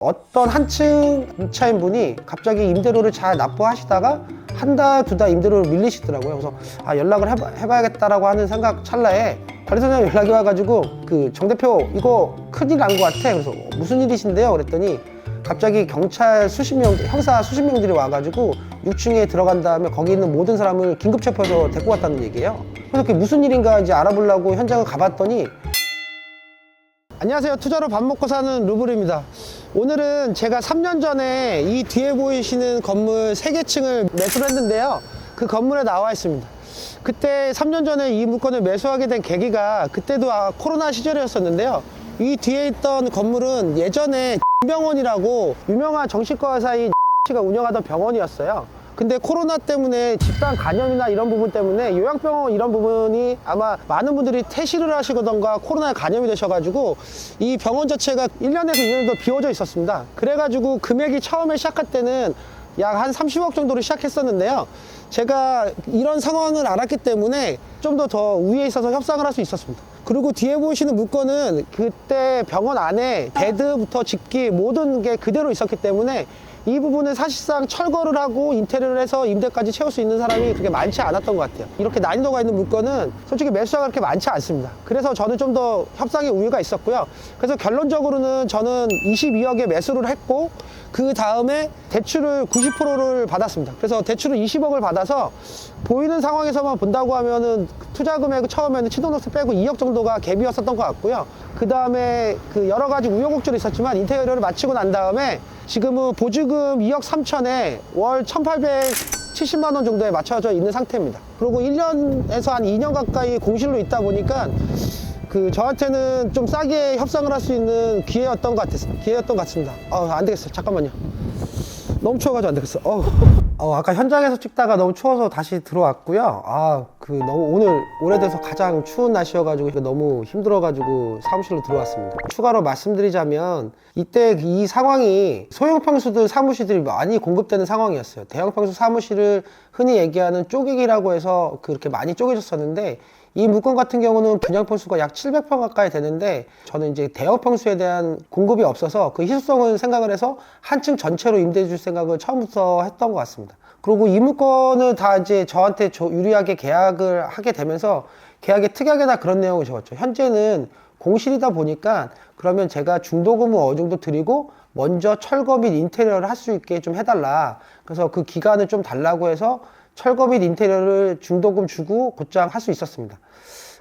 어떤 한층 임차인분이 갑자기 임대료를 잘 납부하시다가 한 달, 두 달 임대료를 밀리시더라고요. 그래서 연락을 해봐야겠다라고 하는 생각 찰나에 관리사장 연락이 와가지고 정 대표 이거 큰일 난 것 같아. 그래서 무슨 일이신데요? 그랬더니 갑자기 경찰 형사 수십 명들이 와가지고 6층에 들어간 다음에 거기 있는 모든 사람을 긴급 체포해서 데리고 왔다는 얘기예요. 그래서 그게 무슨 일인가 이제 알아보려고 현장을 가봤더니 안녕하세요. 투자로 밥 먹고 사는 루블입니다. 오늘은 제가 3년 전에 이 뒤에 보이시는 건물 3개층을 매수를 했는데요. 그 건물에 나와 있습니다. 그때 3년 전에 이 물건을 매수하게 된 계기가 그때도 코로나 시절이었었는데요. 이 뒤에 있던 건물은 예전에 병원이라고 유명한 정신과 의사인 씨가 운영하던 병원이었어요. 근데 코로나 때문에 집단 감염이나 이런 부분 때문에 요양병원 이런 부분이 아마 많은 분들이 퇴실을 하시거든가 코로나에 감염이 되셔가지고 이 병원 자체가 1년에서 2년 정도 비워져 있었습니다. 그래가지고 금액이 처음에 시작할 때는 약 한 30억 정도로 시작했었는데요. 제가 이런 상황을 알았기 때문에 좀 더 위에 있어서 협상을 할 수 있었습니다. 그리고 뒤에 보시는 물건은 그때 병원 안에 베드부터 집기 모든 게 그대로 있었기 때문에 이 부분은 사실상 철거를 하고 인테리어를 해서 임대까지 채울 수 있는 사람이 그렇게 많지 않았던 것 같아요. 이렇게 난이도가 있는 물건은 솔직히 매수자가 그렇게 많지 않습니다. 그래서 저는 좀 더 협상의 우위가 있었고요. 그래서 결론적으로는 저는 22억에 매수를 했고 그 다음에 대출을 90%를 받았습니다. 그래서 대출을 20억을 받아서 보이는 상황에서만 본다고 하면은 투자 금액 처음에는 취등록세 빼고 2억 정도가 갭이었었던 것 같고요. 그 다음에 여러 가지 우여곡절이 있었지만 인테리어를 마치고 난 다음에 지금은 보증금 2억 3천에 월 1,870만 원 정도에 맞춰져 있는 상태입니다. 그리고 1년에서 한 2년 가까이 공실로 있다 보니까 저한테는 좀 싸게 협상을 할 수 있는 기회였던 것 같습니다. 안 되겠어요. 잠깐만요. 너무 추워가지고 안 되겠어. 아까 현장에서 찍다가 너무 추워서 다시 들어왔고요. 너무 오늘 오래돼서 가장 추운 날씨여가지고 너무 힘들어가지고 사무실로 들어왔습니다. 추가로 말씀드리자면 이때 이 상황이 소형 평수들 사무실들이 많이 공급되는 상황이었어요. 대형 평수 사무실을 흔히 얘기하는 쪼개기라고 해서 그렇게 많이 쪼개졌었는데 이 물건 같은 경우는 분양 평수가 약 700평 가까이 되는데 저는 이제 대형 평수에 대한 공급이 없어서 그 희소성을 생각을 해서 한 층 전체로 임대해 줄 생각을 처음부터 했던 것 같습니다. 그리고 이 물건을 다 이제 저한테 유리하게 계약을 하게 되면서 계약에 특약에다 그런 내용을 적었죠. 현재는 공실이다 보니까 그러면 제가 중도금을 어느 정도 드리고 먼저 철거 및 인테리어를 할 수 있게 좀 해달라. 그래서 그 기간을 좀 달라고 해서 철거 및 인테리어를 중도금 주고 곧장 할 수 있었습니다.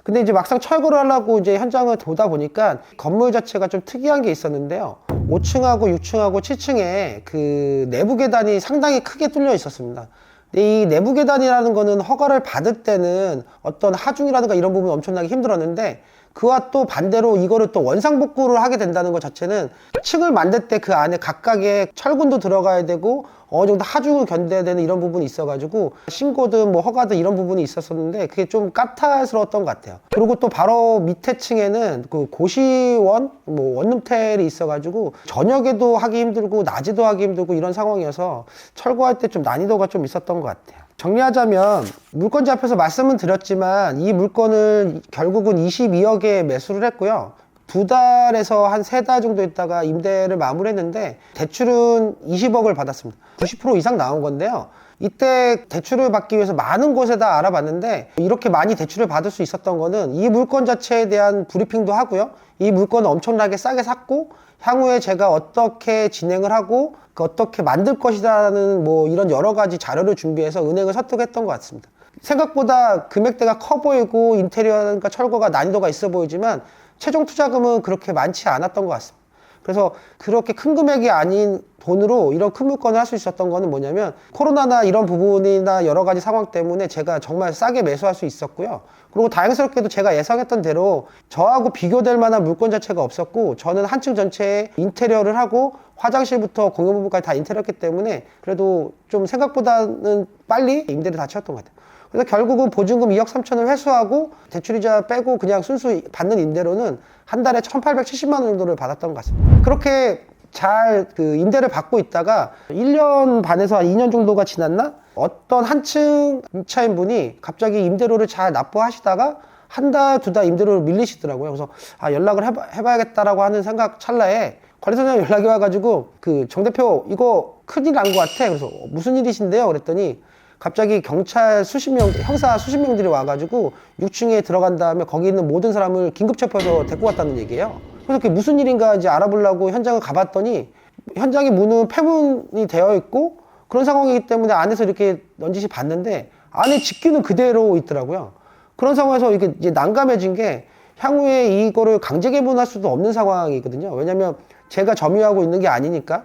근데 이제 막상 철거를 하려고 이제 현장을 보다 보니까 건물 자체가 좀 특이한 게 있었는데요. 5층하고 6층하고 7층에 내부 계단이 상당히 크게 뚫려 있었습니다. 근데 이 내부 계단이라는 거는 허가를 받을 때는 어떤 하중이라든가 이런 부분이 엄청나게 힘들었는데 그와 또 반대로 이거를 또 원상복구를 하게 된다는 것 자체는 층을 만들 때 그 안에 각각의 철근도 들어가야 되고 어느 정도 하중을 견뎌야 되는 이런 부분이 있어가지고 신고든 뭐 허가든 이런 부분이 있었었는데 그게 좀 까탈스러웠던 것 같아요. 그리고 또 바로 밑에 층에는 고시원 원룸텔이 있어가지고 저녁에도 하기 힘들고 낮에도 하기 힘들고 이런 상황이어서 철거할 때 좀 난이도가 좀 있었던 것 같아요. 정리하자면 물건지 앞에서 말씀은 드렸지만 이 물건을 결국은 22억에 매수를 했고요. 2달에서 한 3달 정도 있다가 임대를 마무리했는데 대출은 20억을 받았습니다. 90% 이상 나온 건데요. 이때 대출을 받기 위해서 많은 곳에다 알아봤는데 이렇게 많이 대출을 받을 수 있었던 거는 이 물건 자체에 대한 브리핑도 하고요. 이 물건을 엄청나게 싸게 샀고 향후에 제가 어떻게 진행을 하고 어떻게 만들 것이라는 이런 여러 가지 자료를 준비해서 은행을 설득했던 것 같습니다. 생각보다 금액대가 커 보이고 인테리어가 철거가 난이도가 있어 보이지만 최종 투자금은 그렇게 많지 않았던 것 같습니다. 그래서 그렇게 큰 금액이 아닌 돈으로 이런 큰 물건을 할 수 있었던 거는 뭐냐면 코로나나 이런 부분이나 여러 가지 상황 때문에 제가 정말 싸게 매수할 수 있었고요. 그리고 다행스럽게도 제가 예상했던 대로 저하고 비교될 만한 물건 자체가 없었고 저는 한 층 전체에 인테리어를 하고 화장실부터 공용 부분까지 다 인테리어했기 때문에 그래도 좀 생각보다는 빨리 임대를 다 채웠던 것 같아요. 그래서 결국은 보증금 2억 3천을 회수하고 대출이자 빼고 그냥 순수 받는 임대료는 한 달에 1,870만 원 정도를 받았던 것 같습니다. 그렇게 잘 임대를 받고 있다가 1년 반에서 한 2년 정도가 지났나? 어떤 한층 임차인분이 갑자기 임대료를 잘 납부하시다가 한 달, 두 달 임대료를 밀리시더라고요. 그래서 연락을 해봐야겠다라고 하는 생각 찰나에 관리사장 연락이 와가지고 정 대표 이거 큰일 난 것 같아. 그래서 무슨 일이신데요? 그랬더니 갑자기 경찰 수십 명, 형사 수십 명들이 와가지고 6층에 들어간 다음에 거기 있는 모든 사람을 긴급 체포해서 데리고 왔다는 얘기예요. 그래서 그게 무슨 일인가 이제 알아보려고 현장을 가봤더니 현장의 문은 폐문이 되어 있고 그런 상황이기 때문에 안에서 이렇게 넌지시 봤는데 안에 집기는 그대로 있더라고요. 그런 상황에서 이게 이제 난감해진 게 향후에 이거를 강제 개문할 수도 없는 상황이거든요. 왜냐면 제가 점유하고 있는 게 아니니까.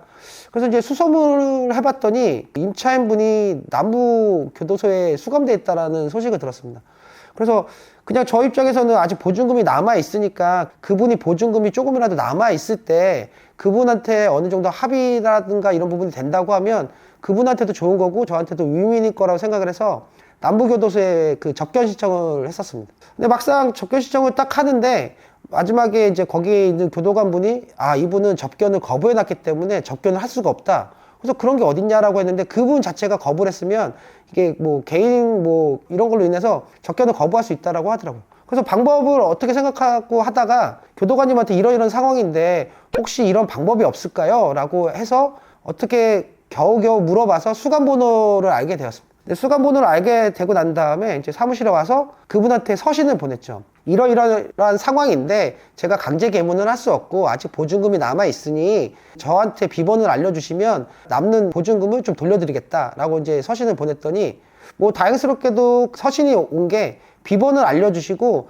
그래서 이제 수소문을 해봤더니 임차인분이 남부교도소에 수감돼 있다라는 소식을 들었습니다. 그래서 그냥 저 입장에서는 아직 보증금이 남아 있으니까 그분이 보증금이 조금이라도 남아 있을 때 그분한테 어느 정도 합의라든가 이런 부분이 된다고 하면 그분한테도 좋은 거고 저한테도 윈윈일 거라고 생각을 해서 남부교도소에 접견 신청을 했었습니다. 근데 막상 접견 신청을 딱 하는데 마지막에 이제 거기에 있는 교도관 분이 이분은 접견을 거부해 놨기 때문에 접견을 할 수가 없다. 그래서 그런 게 어딨냐라고 했는데 그분 자체가 거부를 했으면 이게 뭐 개인 뭐 이런 걸로 인해서 접견을 거부할 수 있다라고 하더라고요. 그래서 방법을 어떻게 생각하고 하다가 교도관님한테 이런 상황인데 혹시 이런 방법이 없을까요? 라고 해서 어떻게 겨우겨우 물어봐서 수감번호를 알게 되었습니다. 수감번호를 알게 되고 난 다음에 이제 사무실에 와서 그분한테 서신을 보냈죠. 이러이러한 상황인데 제가 강제 개문을 할 수 없고 아직 보증금이 남아 있으니 저한테 비번을 알려주시면 남는 보증금을 좀 돌려드리겠다라고 이제 서신을 보냈더니 뭐 다행스럽게도 서신이 온 게 비번을 알려주시고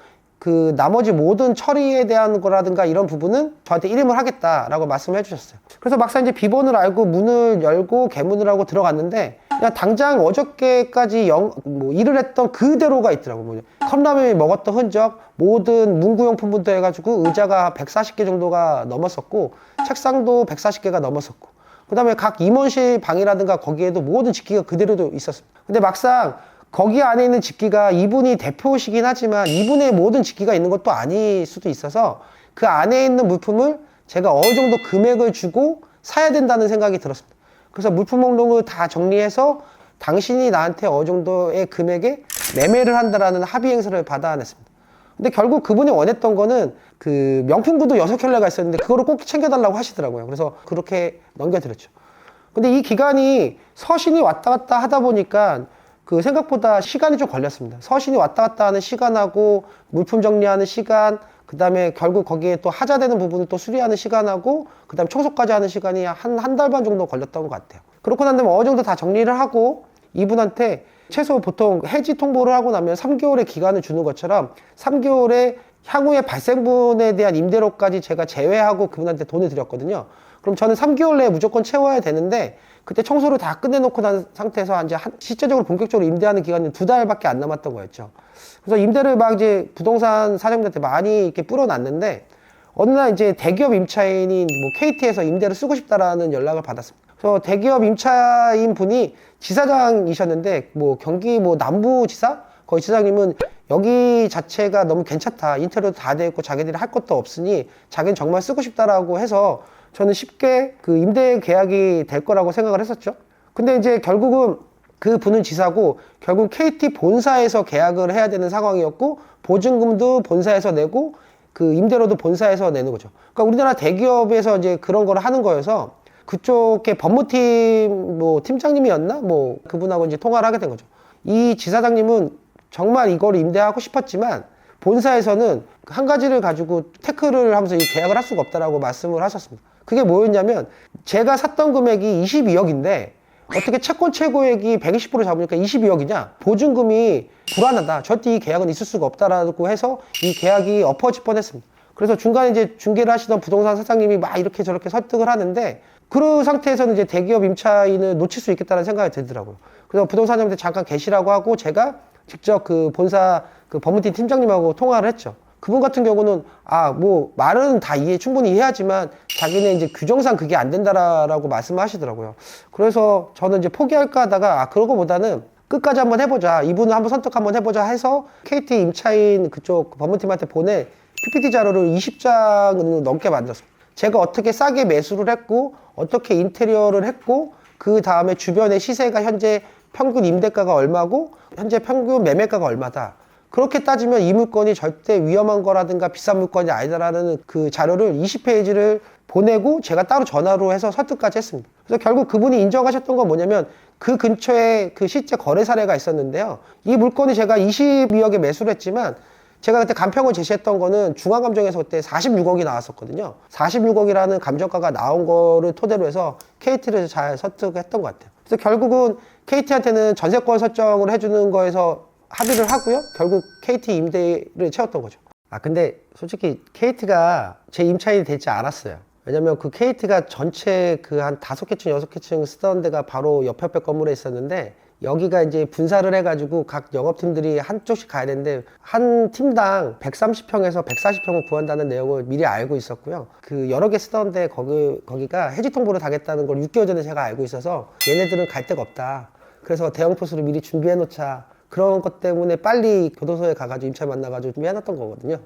나머지 모든 처리에 대한 거라든가 이런 부분은 저한테 일임을 하겠다라고 말씀을 해주셨어요. 그래서 막상 이제 비번을 알고 문을 열고 개문을 하고 들어갔는데 그냥 당장 어저께까지 일을 했던 그대로가 있더라고요. 컵라면이 먹었던 흔적, 모든 문구용품부터 해가지고 의자가 140개 정도가 넘었었고 책상도 140개가 넘었었고 그 다음에 각 임원실 방이라든가 거기에도 모든 집기가 그대로도 있었습니다. 근데 막상 거기 안에 있는 집기가 이분이 대표시긴 하지만 이분의 모든 집기가 있는 것도 아닐 수도 있어서 그 안에 있는 물품을 제가 어느 정도 금액을 주고 사야 된다는 생각이 들었습니다. 그래서 물품 목록을 다 정리해서 당신이 나한테 어느 정도의 금액에 매매를 한다라는 합의 행사를 받아냈습니다. 근데 결국 그분이 원했던 거는 명품 구두 6켤레가 있었는데 그거를 꼭 챙겨달라고 하시더라고요. 그래서 그렇게 넘겨드렸죠. 근데 이 기간이 서신이 왔다 갔다 하다 보니까 생각보다 시간이 좀 걸렸습니다. 서신이 왔다 갔다 하는 시간하고 물품 정리하는 시간, 그 다음에 결국 거기에 또 하자되는 부분을 또 수리하는 시간하고 그 다음에 청소까지 하는 시간이 한 달 반 정도 걸렸던 것 같아요. 그렇고 난 다음에 어느 정도 다 정리를 하고 이분한테 최소 보통 해지 통보를 하고 나면 3개월의 기간을 주는 것처럼 3개월의 향후의 발생분에 대한 임대료까지 제가 제외하고 그분한테 돈을 드렸거든요. 그럼 저는 3개월 내에 무조건 채워야 되는데 그때 청소를 다 끝내놓고 난 상태에서 이제 실제적으로 본격적으로 임대하는 기간이 2달밖에 안 남았던 거였죠. 그래서 임대를 막 이제 부동산 사장님한테 많이 이렇게 뿌려놨는데 어느 날 이제 대기업 임차인이 뭐 KT에서 임대를 쓰고 싶다라는 연락을 받았습니다. 그래서 대기업 임차인 분이 지사장이셨는데 뭐 경기 뭐 남부지사? 거기 지사장님은 여기 자체가 너무 괜찮다. 인테리어도 다 돼 있고 자기들이 할 것도 없으니 자기는 정말 쓰고 싶다라고 해서 저는 쉽게 임대 계약이 될 거라고 생각을 했었죠. 근데 이제 결국은 그 분은 지사고 결국 KT 본사에서 계약을 해야 되는 상황이었고 보증금도 본사에서 내고 임대료도 본사에서 내는 거죠. 그러니까 우리나라 대기업에서 이제 그런 걸 하는 거여서 그쪽에 법무팀 뭐 팀장님이었나? 뭐 그분하고 이제 통화를 하게 된 거죠. 이 지사장님은 정말 이걸 임대하고 싶었지만 본사에서는 한 가지를 가지고 태클을 하면서 이 계약을 할 수가 없다라고 말씀을 하셨습니다. 그게 뭐였냐면 제가 샀던 금액이 22억인데 어떻게 채권 최고액이 120% 잡으니까 22억이냐? 보증금이 불안하다. 절대 이 계약은 있을 수가 없다라고 해서 이 계약이 엎어질 뻔했습니다. 그래서 중간에 이제 중개를 하시던 부동산 사장님이 막 이렇게 저렇게 설득을 하는데 그 상태에서는 이제 대기업 임차인을 놓칠 수 있겠다는 생각이 들더라고요. 그래서 부동산 사장님한테 잠깐 계시라고 하고 제가 직접 본사 법무팀 팀장님하고 통화를 했죠. 그분 같은 경우는 뭐 말은 다 충분히 이해하지만 자기는 이제 규정상 그게 안 된다라고 말씀을 하시더라고요. 그래서 저는 이제 포기할까 하다가 그러고보다는 끝까지 한번 해보자. 이분을 한번 선택 한번 해보자 해서 KT 임차인 그쪽 법무팀한테 보내 PPT 자료를 20장을 넘게 만들었습니다. 제가 어떻게 싸게 매수를 했고 어떻게 인테리어를 했고 그 다음에 주변의 시세가 현재 평균 임대가가 얼마고 현재 평균 매매가가 얼마다. 그렇게 따지면 이 물건이 절대 위험한 거라든가 비싼 물건이 아니다라는 그 자료를 20페이지를 보내고 제가 따로 전화로 해서 설득까지 했습니다. 그래서 결국 그분이 인정하셨던 건 뭐냐면 그 근처에 그 실제 거래 사례가 있었는데요. 이 물건이 제가 22억에 매수를 했지만 제가 그때 감평을 제시했던 거는 중앙감정에서 그때 46억이 나왔었거든요. 46억이라는 감정가가 나온 거를 토대로 해서 KT를 잘 설득했던 것 같아요. 그래서 결국은 KT한테는 전세권 설정을 해주는 거에서 합의를 하고요. 결국 KT 임대를 채웠던 거죠. 근데 솔직히 KT가 제 임차인이 되지 않았어요. 왜냐면 그 KT가 전체 그 한 5개층, 6개층 쓰던 데가 바로 옆에 건물에 있었는데 여기가 이제 분사를 해가지고 각 영업팀들이 한쪽씩 가야 되는데 한 팀당 130평에서 140평을 구한다는 내용을 미리 알고 있었고요. 그 여러 개 쓰던데 거기가 해지 통보를 당했다는 걸 6개월 전에 제가 알고 있어서 얘네들은 갈 데가 없다. 그래서 대형 포수를 미리 준비해 놓자. 그런 것 때문에 빨리 교도소에 가가지고 임차 만나가지고 준비해 놨던 거거든요.